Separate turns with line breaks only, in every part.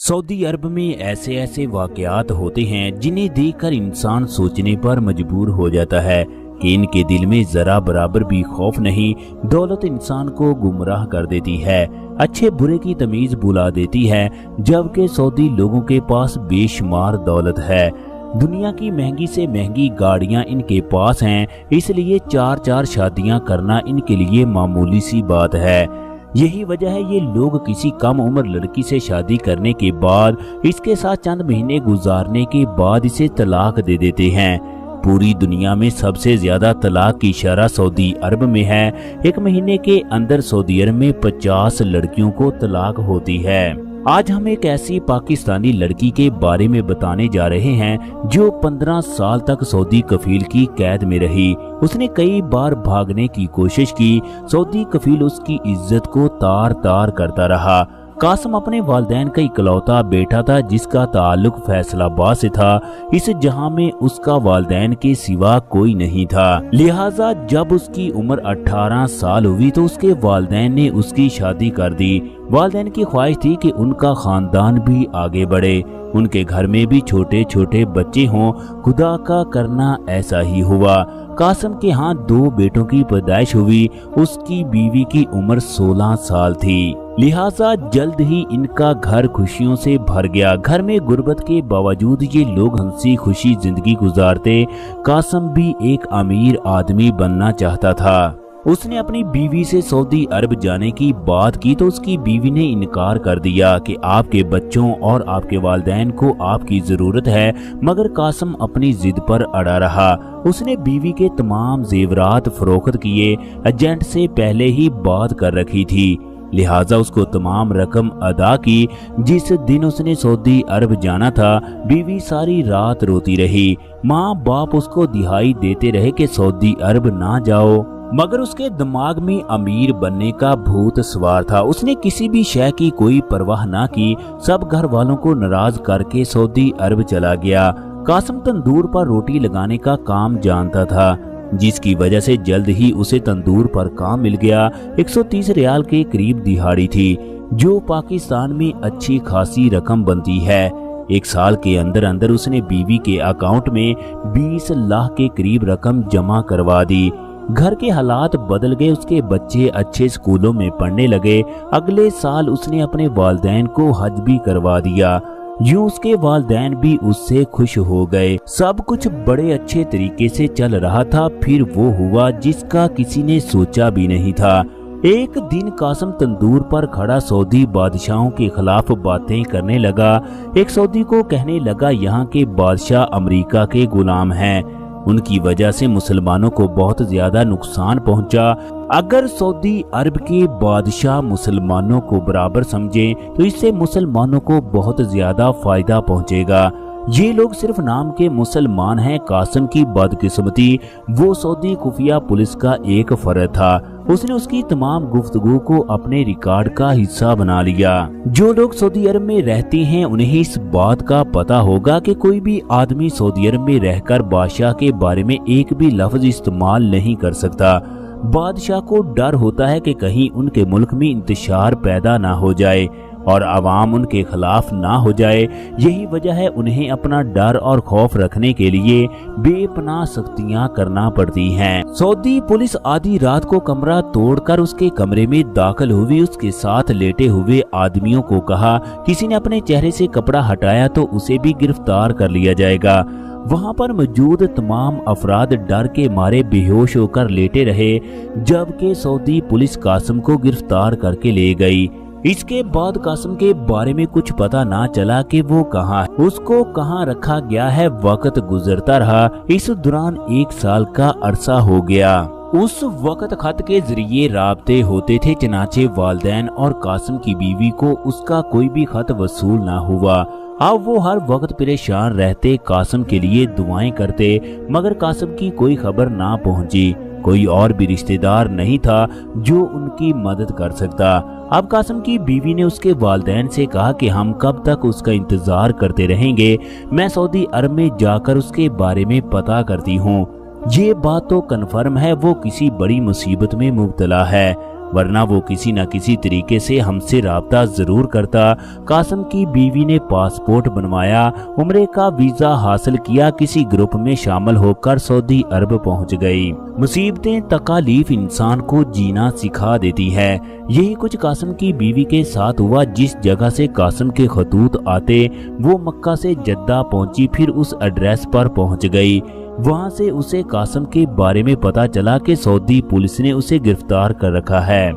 Saudi अरब में ऐसे ऐसे वाकयात होते हैं जिन्हें देखकर इंसान सोचने पर मजबूर हो जाता है कि इनके दिल में जरा बराबर भी खौफ नहीं। दौलत इंसान को गुमराह कर देती है, अच्छे बुरे की तमीज भुला देती है, जबकि सऊदी लोगों के पास बेशुमार दौलत है। दुनिया की महंगी से महंगी गाड़ियां इनके पास हैं, इसलिए चार चार शादियां करना इनके लिए मामूली सी बात है। यही वजह है ये लोग किसी कम उम्र लड़की से शादी करने के बाद इसके साथ चंद महीने गुजारने के बाद इसे तलाक दे देते हैं। पूरी दुनिया में सबसे ज्यादा तलाक की शरह सऊदी अरब में है। एक महीने के अंदर सऊदी अरब में 50 लड़कियों को तलाक होती है। आज हम एक ऐसी पाकिस्तानी लड़की के बारे में बताने जा रहे हैं जो 15 साल तक सऊदी कफील की कैद में रही। उसने कई बार भागने की कोशिश की, सऊदी कफील उसकी इज्जत को तार तार करता रहा। कासम अपने वालिदैन का इकलौता बेटा था जिसका ताल्लुक फैसलाबाद से था। इस जहां में उसका वालिदैन के सिवा कोई नहीं था। लिहाजा जब उसकी उम्र 18 साल हुई तो उसके वालिदैन ने उसकी शादी कर दी। वालिदैन की ख्वाहिश थी कि उनका खानदान भी आगे बढ़े, उनके घर में भी छोटे छोटे बच्चे हों। खुदा का करना ऐसा ही हुआ। कासम के यहाँ 2 बेटों की पैदाइश हुई। उसकी बीवी की उम्र 16 साल थी। लिहाजा जल्द ही इनका घर खुशियों से भर गया। घर में गुर्बत के बावजूद ये लोग हंसी खुशी जिंदगी गुजारते। कासम भी एक अमीर आदमी बनना चाहता था। उसने अपनी बीवी से सऊदी अरब जाने की बात की तो उसकी बीवी ने इनकार कर दिया कि आपके बच्चों और आपके वालिदैन को आपकी जरूरत है, मगर कासम अपनी जिद पर अड़ा रहा। उसने बीवी के तमाम जेवरात फरोख्त किए, एजेंट से पहले ही बात कर रखी थी, लिहाजा उसको तमाम रकम अदा की। जिस दिन उसने सऊदी अरब जाना था, बीवी सारी रात रोती रही। माँ बाप उसको दिहाई देते रहे कि सऊदी अरब ना जाओ, मगर उसके दिमाग में अमीर बनने का भूत सवार था। उसने किसी भी शय की कोई परवाह ना की, सब घर वालों को नाराज करके सऊदी अरब चला गया। कासम तंदूर पर रोटी लगाने का काम जानता था, जिसकी वजह से जल्द ही उसे तंदूर पर काम मिल गया। 130 रियाल के करीब दिहाड़ी थी, जो पाकिस्तान में अच्छी खासी रकम बनती है। एक साल के अंदर अंदर उसने बीवी के अकाउंट में 20 लाख के करीब रकम जमा करवा दी। घर के हालात बदल गए, उसके बच्चे अच्छे स्कूलों में पढ़ने लगे। अगले साल उसने अपने वालिदैन को हज भी करवा दिया। यूं उसके वालिदैन भी उससे खुश हो गए। सब कुछ बड़े अच्छे तरीके से चल रहा था। फिर वो हुआ जिसका किसी ने सोचा भी नहीं था। एक दिन कासम तंदूर पर खड़ा सऊदी बादशाहों के खिलाफ बातें करने लगा। एक सऊदी को कहने लगा, यहाँ के बादशाह अमेरिका के गुलाम हैं, उनकी वजह से मुसलमानों को बहुत ज्यादा नुकसान पहुंचा। अगर सऊदी अरब के बादशाह मुसलमानों को बराबर समझें तो इससे मुसलमानों को बहुत ज्यादा फायदा पहुंचेगा। ये लोग सिर्फ नाम के मुसलमान हैं। कासम की बदकिस्मती, वो सऊदी खुफिया पुलिस का एक फर्द था। उसने उसकी तमाम गुफ्तगू को अपने रिकॉर्ड का हिस्सा बना लिया। जो लोग सऊदी अरब में रहते हैं उन्हें इस बात का पता होगा कि कोई भी आदमी सऊदी अरब में रहकर बादशाह के बारे में एक भी लफ्ज इस्तेमाल नहीं कर सकता। बादशाह को डर होता है कि कहीं उनके मुल्क में इंतशार पैदा ना हो जाए और आवाम उनके खिलाफ ना हो जाए। यही वजह है उन्हें अपना डर और खौफ रखने के लिए बेपनाह सख्तियां करना पड़ती हैं। सऊदी पुलिस आधी रात को कमरा तोड़कर उसके कमरे में दाखिल हुई। उसके साथ लेटे हुए आदमियों को कहा, किसी ने अपने चेहरे से कपड़ा हटाया तो उसे भी गिरफ्तार कर लिया जाएगा। वहां पर मौजूद तमाम अफराद डर के मारे बेहोश होकर लेटे रहे, जबकि सऊदी पुलिस कासम को गिरफ्तार करके ले गई। इसके बाद कासम के बारे में कुछ पता ना चला कि वो कहाँ है, उसको कहाँ रखा गया है। वक्त गुजरता रहा। इस दौरान 1 साल का अरसा हो गया। उस वक्त खत के जरिए राब्ते होते थे, चनाचे वालिदैन और कासम की बीवी को उसका कोई भी खत वसूल ना हुआ। अब वो हर वक्त परेशान रहते, कासम के लिए दुआएं करते, मगर कासम की कोई खबर ना पहुंची। कोई और भी रिश्तेदार नहीं था जो उनकी मदद कर सकता। अब कासम की बीवी ने उसके वालिदैन से कहा कि हम कब तक उसका इंतजार करते रहेंगे, मैं सऊदी अरब में जाकर उसके बारे में पता करती हूँ। ये बात तो कन्फर्म है वो किसी बड़ी मुसीबत में मुब्तला है। वरना वो किसी न किसी तरीके से हमसे राब्ता जरूर करता। कासिम की बीवी ने पासपोर्ट बनवाया, उम्रे का वीजा हासिल किया, किसी ग्रुप में शामिल होकर सऊदी अरब पहुंच गई। मुसीबतें तकालीफ इंसान को जीना सिखा देती है। यही कुछ कासिम की बीवी के साथ हुआ। जिस जगह से कासिम के खतूत आते वो मक्का से जद्दा पहुंची, फिर उस एड्रेस पर पहुंच गई। वहां से उसे कासिम के बारे में पता चला कि सऊदी पुलिस ने उसे गिरफ्तार कर रखा है,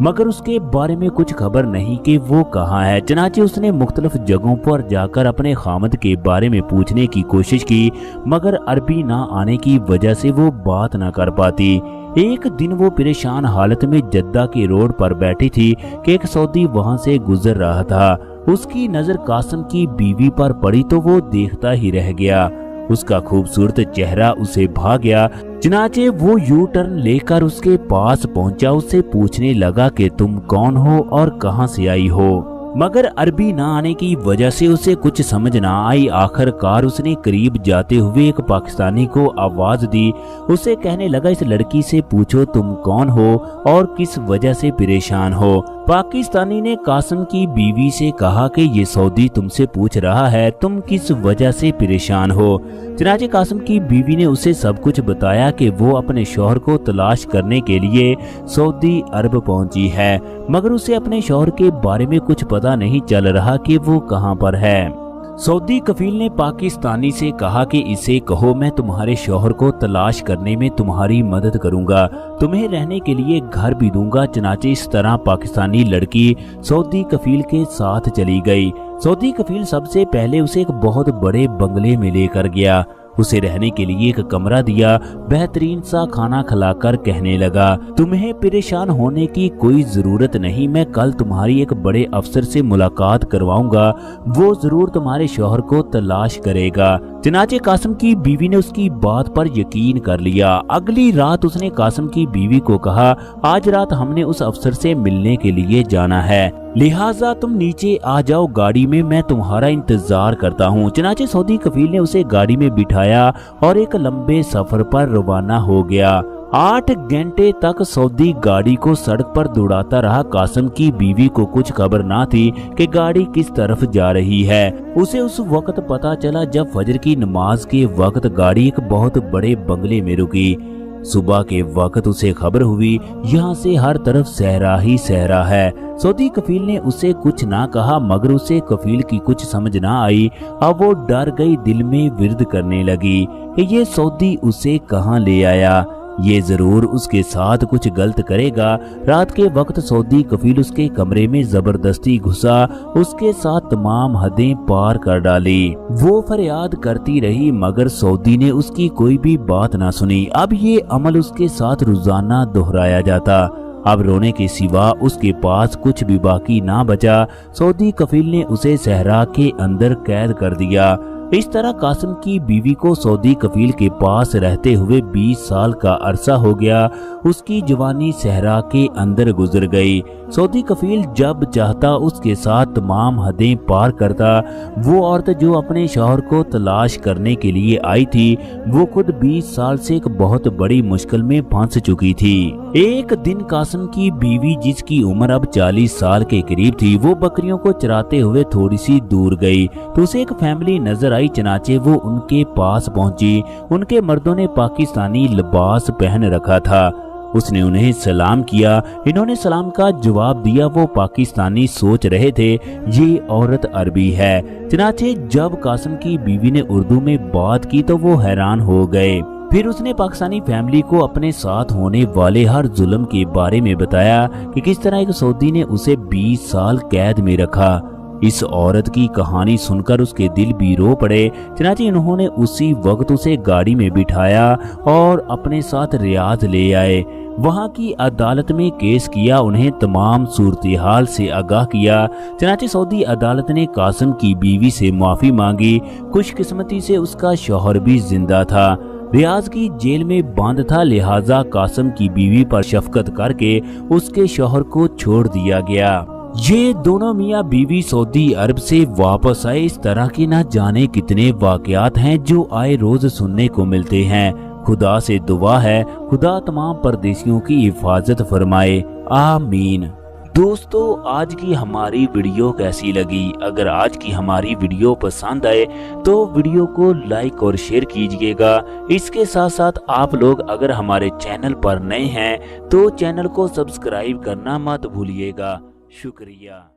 मगर उसके बारे में कुछ खबर नहीं कि वो कहाँ है। चनाचे उसने मुख्तलिफ जगहों पर जाकर अपने खामद के बारे में पूछने की कोशिश की, मगर अरबी ना आने की वजह से वो बात ना कर पाती। एक दिन वो परेशान हालत में जद्दा के रोड पर बैठी थी कि एक सऊदी वहां से गुजर रहा था। उसकी नजर कासिम की बीवी पर पड़ी तो वो देखता ही रह गया। उसका खूबसूरत चेहरा उसे भा गया। चनाचे वो यू टर्न लेकर उसके पास पहुंचा, उससे पूछने लगा कि तुम कौन हो और कहां से आई हो, मगर अरबी ना आने की वजह से उसे कुछ समझ ना आई। आखिरकार उसने करीब जाते हुए एक पाकिस्तानी को आवाज दी। उसे कहने लगा, इस लड़की से पूछो तुम कौन हो और किस वजह से परेशान हो। पाकिस्तानी ने कासिम की बीवी से कहा कि ये सऊदी तुमसे पूछ रहा है तुम किस वजह से परेशान हो। चनाचे कासिम की बीवी ने उसे सब कुछ बताया कि वो अपने शौहर को तलाश करने के लिए सऊदी अरब पहुंची है, मगर उसे अपने शौहर के बारे में कुछ पता नहीं चल रहा कि वो कहां पर है। सऊदी कफील ने पाकिस्तानी से कहा कि इसे कहो मैं तुम्हारे शौहर को तलाश करने में तुम्हारी मदद करूंगा, तुम्हें रहने के लिए घर भी दूंगा। चनाचे इस तरह पाकिस्तानी लड़की सऊदी कफील के साथ चली गई। सऊदी कफील सबसे पहले उसे एक बहुत बड़े बंगले में लेकर गया। उसे रहने के लिए एक कमरा दिया, बेहतरीन सा खाना खिलाकर कहने लगा, तुम्हें परेशान होने की कोई जरूरत नहीं, मैं कल तुम्हारी एक बड़े अफसर से मुलाकात करवाऊंगा, वो जरूर तुम्हारे शौहर को तलाश करेगा। चनाचे कासिम की बीवी ने उसकी बात पर यकीन कर लिया। अगली रात उसने कासिम की बीवी को कहा, आज रात हमने उस अफसर से मिलने के लिए जाना है, लिहाजा तुम नीचे आ जाओ गाड़ी में, मैं तुम्हारा इंतजार करता हूँ। चनाचे सऊदी कफील ने उसे गाड़ी में बिठाया और एक लंबे सफर पर रवाना हो गया। 8 घंटे तक सऊदी गाड़ी को सड़क पर दौड़ाता रहा। कासिम की बीवी को कुछ खबर ना थी कि गाड़ी किस तरफ जा रही है। उसे उस वक्त पता चला जब फजर की नमाज के वक्त गाड़ी एक बहुत बड़े बंगले में रुकी। सुबह के वक्त उसे खबर हुई यहाँ से हर तरफ सहरा ही सहरा है। सऊदी कफील ने उसे कुछ ना कहा, मगर उसे कफील की कुछ समझ ना आई। अब वो डर गई, दिल में विर्द करने लगी कि ये सऊदी उसे कहाँ ले आया, ये जरूर उसके साथ कुछ गलत करेगा। रात के वक्त सऊदी कफील उसके कमरे में जबरदस्ती घुसा, उसके साथ तमाम हदें पार कर डाली। वो फरियाद करती रही, मगर सऊदी ने उसकी कोई भी बात ना सुनी। अब ये अमल उसके साथ रोजाना दोहराया जाता। अब रोने के सिवा उसके पास कुछ भी बाकी ना बचा। सऊदी कफील ने उसे सहरा के अंदर कैद कर दिया। इस तरह कासिम की बीवी को सऊदी कफील के पास रहते हुए 20 साल का अरसा हो गया। उसकी जवानी सहरा के अंदर गुजर गई। सऊदी कफील जब चाहता उसके साथ तमाम हदें पार करता। वो औरत जो अपने शौहर को तलाश करने के लिए आई थी, वो खुद 20 साल से एक बहुत बड़ी मुश्किल में फंस चुकी थी। एक दिन कासिम की बीवी, जिसकी उम्र अब 40 साल के करीब थी, वो बकरियों को चराते हुए थोड़ी सी दूर गई तो उसे एक फैमिली नजर आई। चनाचे वो उनके पास पहुंची। उनके मर्दों ने पाकिस्तानी लिबास पहन रखा था। उसने उन्हें सलाम किया, इन्होंने सलाम का जवाब दिया। वो पाकिस्तानी सोच रहे थे ये औरत अरबी है। चनाचे जब कासिम की बीवी ने उर्दू में बात की तो वो हैरान हो गए। फिर उसने पाकिस्तानी फैमिली को अपने साथ होने वाले हर जुल्म के बारे में बताया कि किस तरह एक सऊदी ने उसे 20 साल कैद में रखा। इस औरत की कहानी सुनकर उसके दिल भी रो पड़े। चनाचे उन्होंने उसी वक्त उसे गाड़ी में बिठाया और अपने साथ रियाज ले आए। वहां की अदालत में केस किया, उन्हें तमाम सूरत-ए-हाल से आगाह किया। चनाचे सऊदी अदालत ने कासिम की बीवी से माफी मांगी। खुशकिस्मती से उसका शौहर भी जिंदा था, रियाज की जेल में बंद था, लिहाजा कासिम की बीवी पर शफकत करके उसके शौहर को छोड़ दिया गया। ये दोनों मियाँ बीवी सऊदी अरब से वापस आए। इस तरह के न जाने कितने वाकयात हैं जो आए रोज सुनने को मिलते हैं। खुदा से दुआ है खुदा तमाम परदेशियों की हिफाजत फरमाए। आमीन। दोस्तों, आज की हमारी वीडियो कैसी लगी? अगर आज की हमारी वीडियो पसंद आए तो वीडियो को लाइक और शेयर कीजिएगा। इसके साथ साथ आप लोग अगर हमारे चैनल पर नए हैं तो चैनल को सब्सक्राइब करना मत भूलिएगा। शुक्रिया।